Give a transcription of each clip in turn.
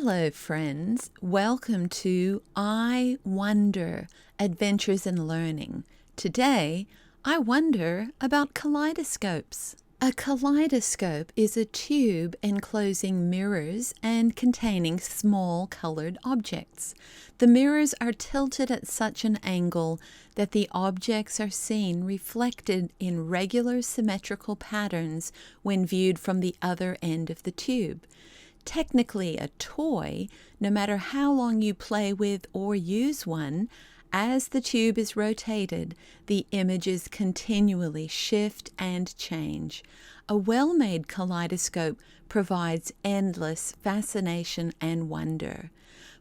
Hello friends, welcome to I Wonder, Adventures in Learning. Today, I wonder about kaleidoscopes. A kaleidoscope is a tube enclosing mirrors and containing small colored objects. The mirrors are tilted at such an angle that the objects are seen reflected in regular symmetrical patterns when viewed from the other end of the tube. Technically a toy, no matter how long you play with or use one, as the tube is rotated, the images continually shift and change. A well-made kaleidoscope provides endless fascination and wonder.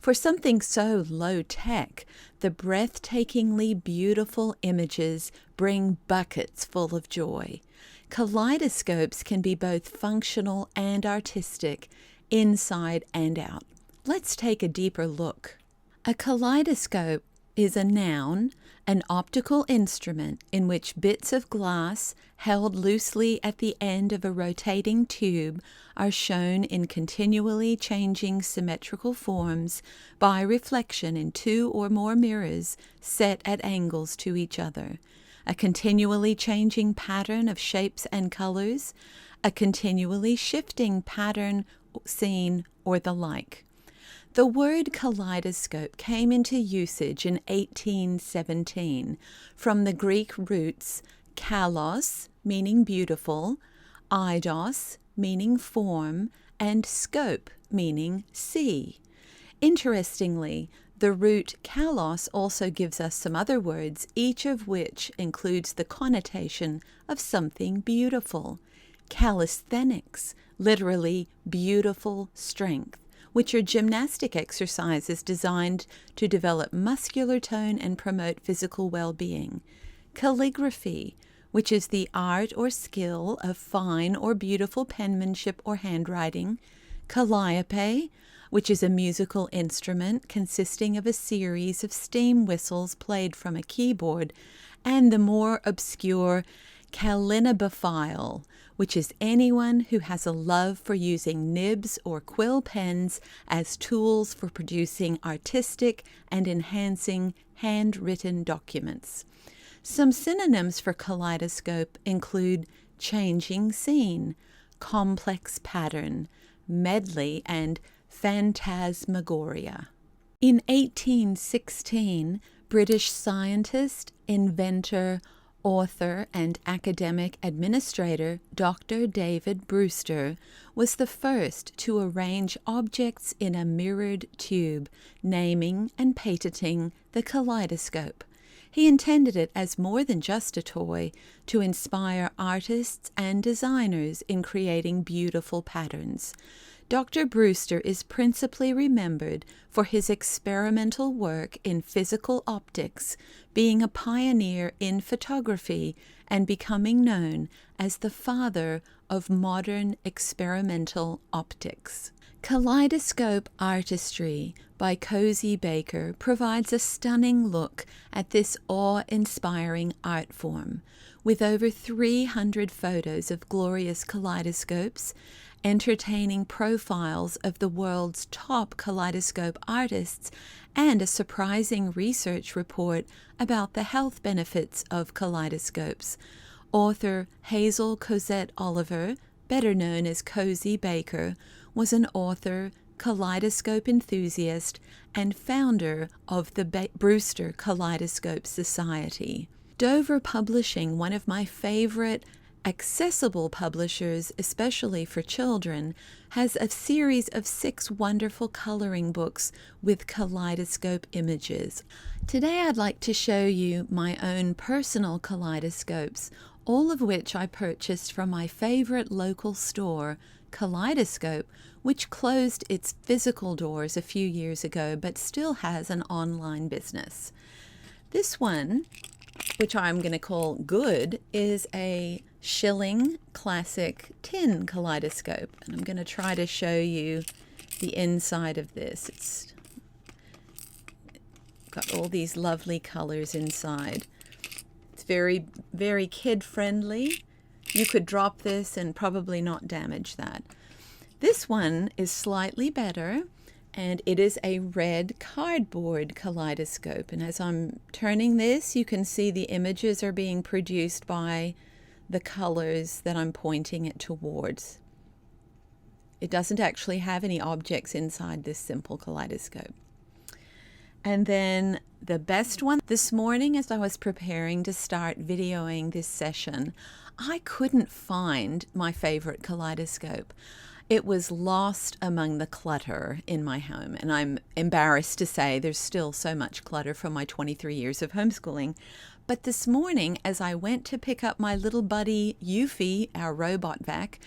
For something so low-tech, the breathtakingly beautiful images bring buckets full of joy. Kaleidoscopes can be both functional and artistic, inside and out. Let's take a deeper look. A kaleidoscope is a noun, an optical instrument in which bits of glass held loosely at the end of a rotating tube are shown in continually changing symmetrical forms by reflection in two or more mirrors set at angles to each other. A continually changing pattern of shapes and colors, a continually shifting pattern scene, or the like. The word kaleidoscope came into usage in 1817 from the Greek roots kalos, meaning beautiful, eidos, meaning form, and scope, meaning see. Interestingly, the root kalos also gives us some other words, each of which includes the connotation of something beautiful. Calisthenics, literally beautiful strength, which are gymnastic exercises designed to develop muscular tone and promote physical well-being. Calligraphy, which is the art or skill of fine or beautiful penmanship or handwriting. Calliope, which is a musical instrument consisting of a series of steam whistles played from a keyboard, and the more obscure callinebophile, which is anyone who has a love for using nibs or quill pens as tools for producing artistic and enhancing handwritten documents. Some synonyms for kaleidoscope include changing scene, complex pattern, medley, and phantasmagoria. In 1816, British scientist, inventor, author and academic administrator Dr. David Brewster was the first to arrange objects in a mirrored tube, naming and patenting the kaleidoscope. He intended it as more than just a toy to inspire artists and designers in creating beautiful patterns. Dr. Brewster is principally remembered for his experimental work in physical optics, being a pioneer in photography and becoming known as the father of modern experimental optics. Kaleidoscope Artistry by Cozy Baker provides a stunning look at this awe-inspiring art form. With over 300 photos of glorious kaleidoscopes, entertaining profiles of the world's top kaleidoscope artists, and a surprising research report about the health benefits of kaleidoscopes. Author Hazel Cosette Oliver, better known as Cozy Baker, was an author, kaleidoscope enthusiast, and founder of the Brewster Kaleidoscope Society. Dover Publishing, one of my favorite accessible publishers, especially for children, has a series of 6 wonderful coloring books with kaleidoscope images. Today I'd like to show you my own personal kaleidoscopes, all of which I purchased from my favorite local store, Kaleidoscope, which closed its physical doors a few years ago but still has an online business. This one, which I'm going to call Good, is a Schilling Classic tin kaleidoscope. And I'm going to try to show you the inside of this. It's got all these lovely colors inside. It's very, very kid-friendly. You could drop this and probably not damage that. This one is slightly better. And it is a red cardboard kaleidoscope. And as I'm turning this, you can see the images are being produced by the colors that I'm pointing it towards. It doesn't actually have any objects inside this simple kaleidoscope. And then the best one this morning, as I was preparing to start videoing this session, I couldn't find my favorite kaleidoscope. It was lost among the clutter in my home, and I'm embarrassed to say there's still so much clutter from my 23 years of homeschooling. But this morning, as I went to pick up my little buddy Yuffie, our robot vac,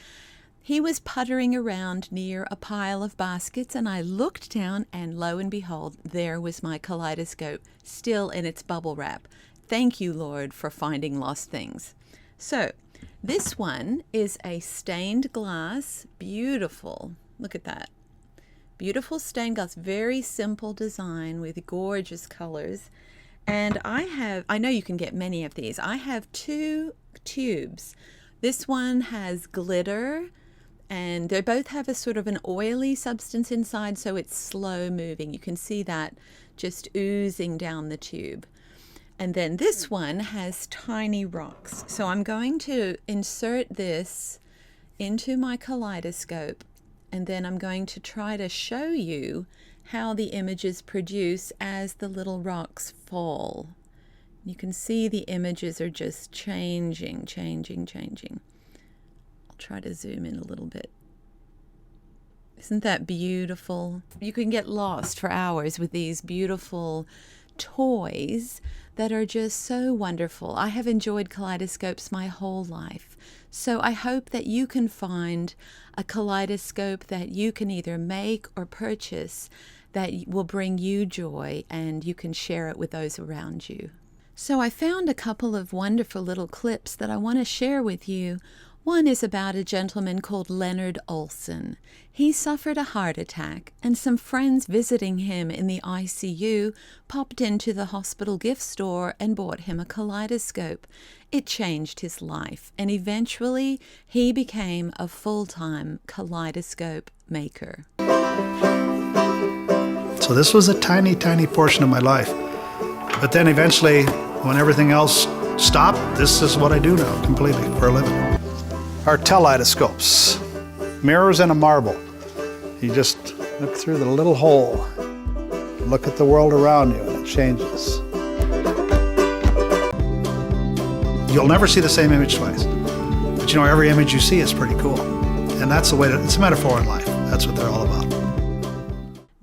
he was puttering around near a pile of baskets, and I looked down, and lo and behold, there was my kaleidoscope, still in its bubble wrap. Thank you, Lord, for finding lost things. So, this one is a stained glass, beautiful, look at that. Beautiful stained glass, very simple design with gorgeous colors. And I know you can get many of these. I have 2 tubes. This one has glitter, and they both have a sort of an oily substance inside, so it's slow moving. You can see that just oozing down the tube. And then this one has tiny rocks. So I'm going to insert this into my kaleidoscope, and then I'm going to try to show you how the images produce as the little rocks fall. You can see the images are just changing. I'll try to zoom in a little bit. Isn't that beautiful? You can get lost for hours with these beautiful toys that are just so wonderful. I have enjoyed kaleidoscopes my whole life. So I hope that you can find a kaleidoscope that you can either make or purchase that will bring you joy, and you can share it with those around you. So I found a couple of wonderful little clips that I want to share with you. One is about a gentleman called Leonard Olson. He suffered a heart attack, and some friends visiting him in the ICU popped into the hospital gift store and bought him a kaleidoscope. It changed his life, and eventually he became a full-time kaleidoscope maker. So this was a tiny, tiny portion of my life. But then eventually, when everything else stopped, this is what I do now, completely, for a living. Our kaleidoscopes, mirrors in a marble. You just look through the little hole, look at the world around you, and it changes. You'll never see the same image twice. But you know, every image you see is pretty cool. And that's the way it's a metaphor in life. That's what they're all about.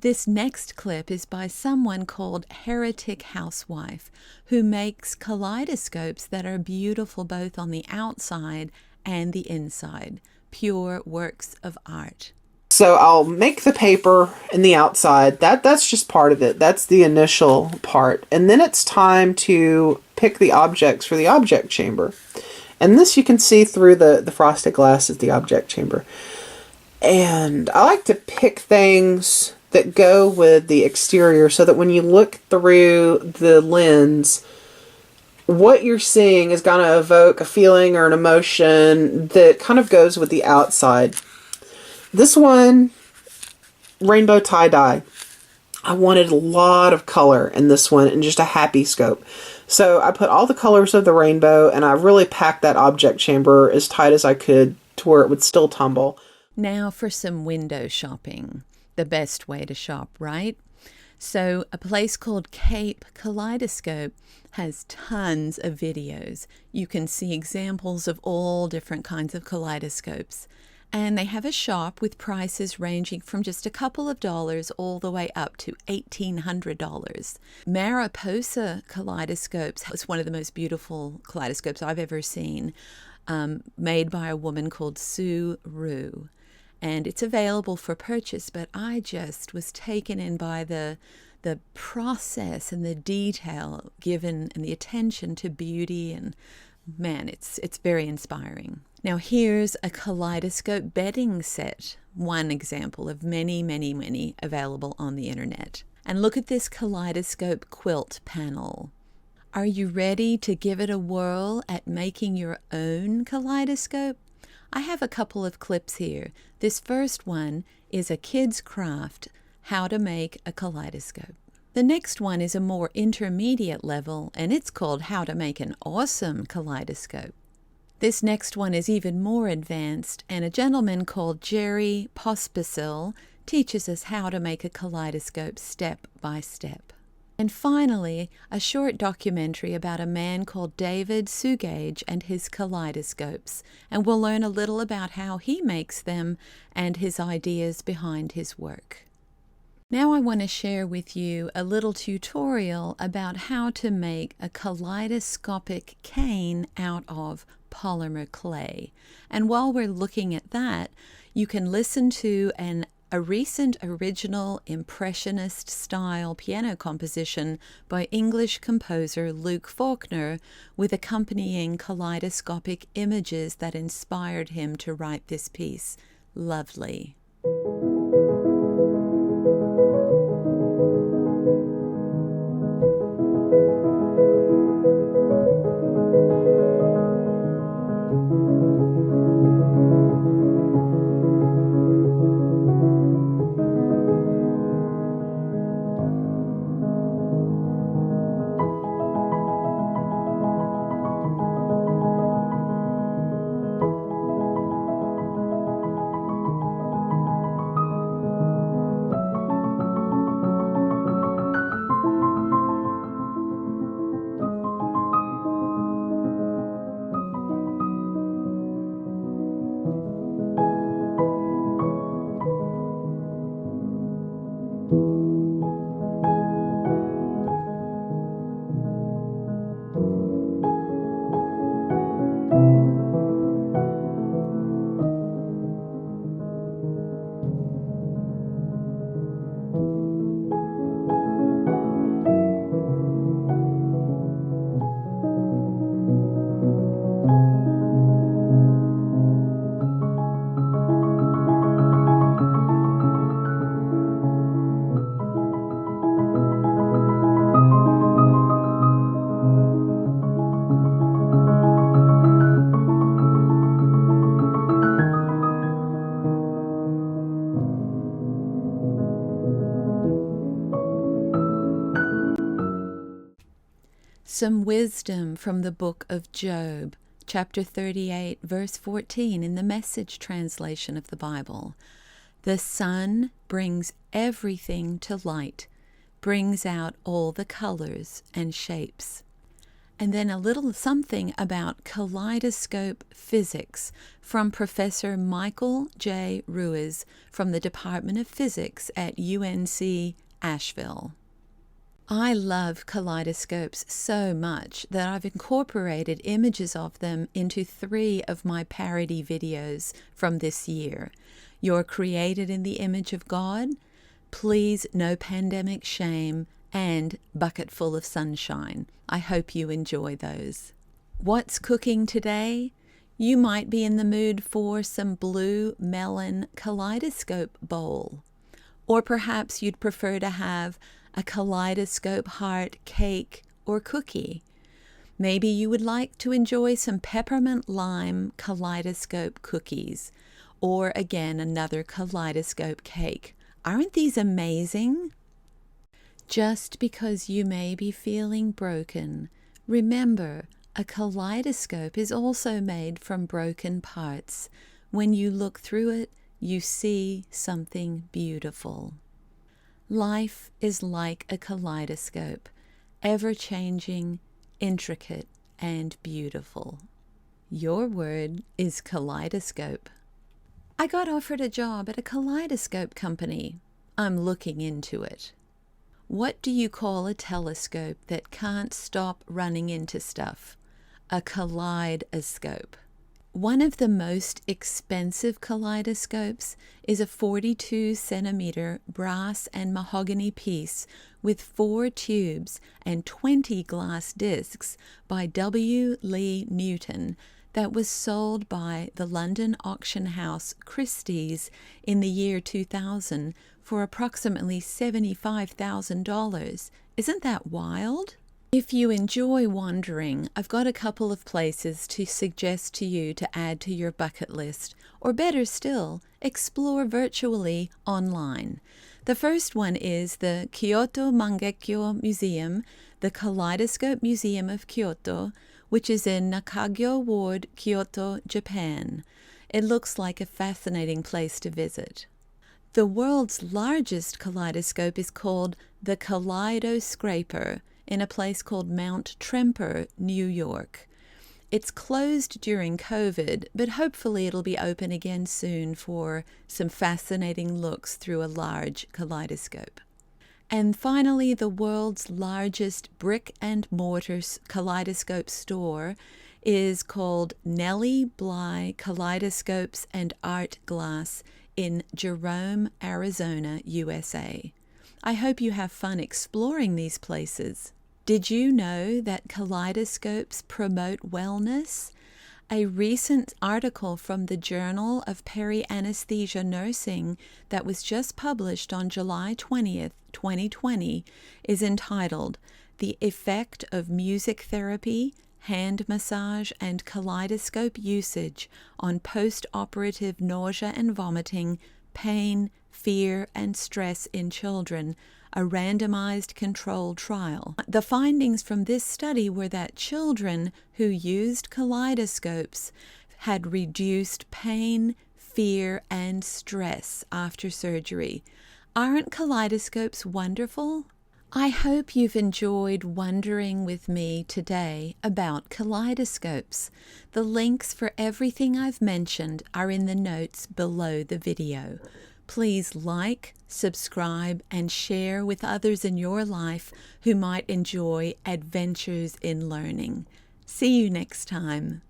This next clip is by someone called Heretic Housewife, who makes kaleidoscopes that are beautiful both on the outside and the inside. Pure works of art. So I'll make the paper and the outside. That's just part of it. That's the initial part. And then it's time to pick the objects for the object chamber. And this you can see through the frosted glass is the object chamber. And I like to pick things that go with the exterior so that when you look through the lens, what you're seeing is going to evoke a feeling or an emotion that kind of goes with the outside. This one, rainbow tie-dye. I wanted a lot of color in this one and just a happy scope. So I put all the colors of the rainbow and I really packed that object chamber as tight as I could to where it would still tumble. Now for some window shopping. The best way to shop, right? So a place called Cape Kaleidoscope has tons of videos. You can see examples of all different kinds of kaleidoscopes. And they have a shop with prices ranging from just a couple of dollars all the way up to $1,800. Mariposa Kaleidoscopes was one of the most beautiful kaleidoscopes I've ever seen, made by a woman called Rioux. And it's available for purchase, but I just was taken in by the process and the detail given and the attention to beauty, and man, it's very inspiring. Now here's a kaleidoscope bedding set, one example of many available on the internet. And look at this kaleidoscope quilt panel. Are you ready to give it a whirl at making your own kaleidoscope? I have a couple of clips here. This first one is a kid's craft, how to make a kaleidoscope. The next one is a more intermediate level, and it's called how to make an awesome kaleidoscope. This next one is even more advanced, and a gentleman called Jerry Pospisil teaches us how to make a kaleidoscope step by step. And finally, a short documentary about a man called David Sugage and his kaleidoscopes, and we'll learn a little about how he makes them and his ideas behind his work. Now I want to share with you a little tutorial about how to make a kaleidoscopic cane out of polymer clay. And while we're looking at that, you can listen to a recent original Impressionist style piano composition by English composer Luke Faulkner with accompanying kaleidoscopic images that inspired him to write this piece. Lovely. Some wisdom from the book of Job, chapter 38, verse 14 in the Message translation of the Bible. The sun brings everything to light, brings out all the colors and shapes. And then a little something about kaleidoscope physics from Professor Michael J. Rioux from the Department of Physics at UNC Asheville. I love kaleidoscopes so much that I've incorporated images of them into 3 of my parody videos from this year. You're created in the image of God, Please No Pandemic Shame, and Bucket Full of Sunshine. I hope you enjoy those. What's cooking today? You might be in the mood for some blue melon kaleidoscope bowl. Or perhaps you'd prefer to have a kaleidoscope heart cake or cookie. Maybe you would like to enjoy some peppermint lime kaleidoscope cookies, or again another kaleidoscope cake. Aren't these amazing? Just because you may be feeling broken, remember a kaleidoscope is also made from broken parts. When you look through it, you see something beautiful. Life is like a kaleidoscope, ever-changing, intricate, and beautiful. Your word is kaleidoscope. I got offered a job at a kaleidoscope company. I'm looking into it. What do you call a telescope that can't stop running into stuff? A kaleidoscope. One of the most expensive kaleidoscopes is a 42-centimeter brass and mahogany piece with 4 tubes and 20 glass discs by W. Lee Newton that was sold by the London auction house Christie's in the year 2000 for approximately $75,000. Isn't that wild? If you enjoy wandering, I've got a couple of places to suggest to you to add to your bucket list, or better still, explore virtually online. The first one is the Kyoto Mangekyo Museum, the Kaleidoscope Museum of Kyoto, which is in Nakagyo Ward, Kyoto, Japan. It looks like a fascinating place to visit. The world's largest kaleidoscope is called the Kaleidoscraper in a place called Mount Tremper, New York. It's closed during COVID, but hopefully it'll be open again soon for some fascinating looks through a large kaleidoscope. And finally, the world's largest brick and mortar kaleidoscope store is called Nellie Bly Kaleidoscopes and Art Glass in Jerome, Arizona, USA. I hope you have fun exploring these places. Did you know that kaleidoscopes promote wellness? A recent article from the Journal of Peri-Anesthesia Nursing that was just published on July 20th, 2020 is entitled The Effect of Music Therapy, Hand Massage, and Kaleidoscope Usage on Post-Operative Nausea and Vomiting, Pain, Fear, and Stress in Children, a randomized controlled trial. The findings from this study were that children who used kaleidoscopes had reduced pain, fear, and stress after surgery. Aren't kaleidoscopes wonderful? I hope you've enjoyed wondering with me today about kaleidoscopes. The links for everything I've mentioned are in the notes below the video. Please like, subscribe, and share with others in your life who might enjoy adventures in learning. See you next time.